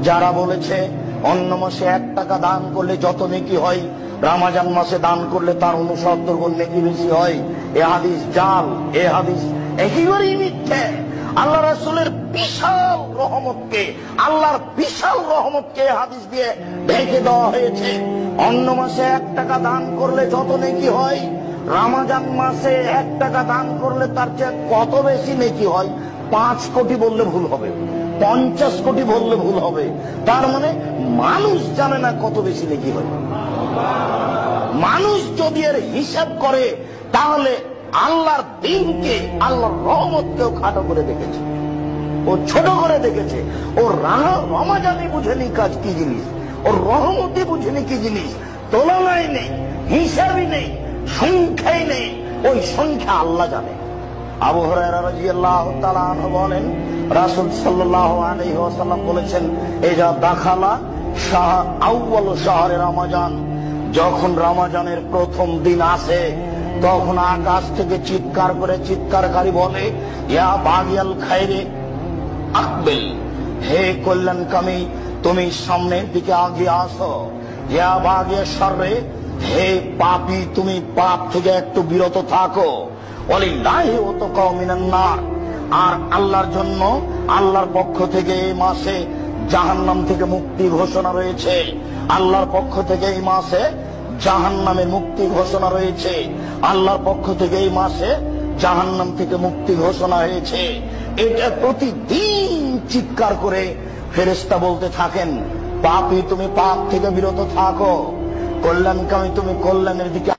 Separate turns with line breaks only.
যারা বলেছে অন্য মাসে 1 টাকা দান করলে যত নেকি হয়, রমজান মাসে দান করলে তার 69 গুণ নেকি বেশি হয়, এ হাদিস জাল, এ হাদিস একেবারেই মিথ্যে। আল্লাহ রাসূলের বিশাল রহমতকে, আল্লাহর বিশাল রহমতকে হাদিস দিয়ে ঢেকে দেওয়া হয়েছে। অন্য মাসে 1 টাকা দান করলে যত নেকি হয়, রমজান মাসে 1 টাকা দান করলে তার চেয়ে কত বেশি নেকি হয়। 5 কোটি বললে ভুল হবে, 50 কোটি বললে ভুল হবে। তার মানে মানুষ জানে না কত বেশি নেকি হয়। মানুষ যদি এর হিসাব করে তাহলে আল্লাহর দিনকে, আল্লাহর রহমতকেও খাটো করে দেখেছে, ও ছোট করে দেখেছে। ও রমজানই বুঝেনি কাজ কি জিনিস, ওর রহমতই বুঝেনি কি জিনিস। তুলনায় নেই, হিসাবই নেই, সংখ্যাই নেই। ওই সংখ্যা আল্লাহ জানে। আবু হুরায়রা রাদিয়াল্লাহু তাআলা আনহু বলেন, রাসূল সাল্লাল্লাহু আলাইহি ওয়াসাল্লাম বলেছেন, এজা দাখালা আউয়াল শাহরে রমাজান, যখন রমজানের প্রথম দিন আসে তখন আকাশ থেকে চিৎকার করে চিৎকারকারী বলে, ইয়া বাগিয়াল খায়রে আকবিল, হে কল্যাণকামী তুমি সামনের দিকে আগে আসো। ইয়া বাগিয়া শাররে, হে পাপী তুমি পাপ থেকে একটু বিরত থাকো। ওয়ালিল্লাহি ওয়াতাকা মিনান নার, আর আল্লাহর জন্য, আল্লাহর পক্ষ থেকে এই মাসে জাহান্নাম থেকে মুক্তি ঘোষণা রয়েছে। আল্লাহর পক্ষ থেকে এই মাসে জাহান্নামের মুক্তি ঘোষণা রয়েছে। আল্লাহর পক্ষ থেকে এই মাসে জাহান্নাম থেকে মুক্তি ঘোষণা হয়েছে। এটা প্রতিদিন চিৎকার করে ফেরেশতা বলতে থাকেন, পাপী তুমি পাপ থেকে বিরত থাকো, কল্যাণকামী তুমি কল্যাণের দিকে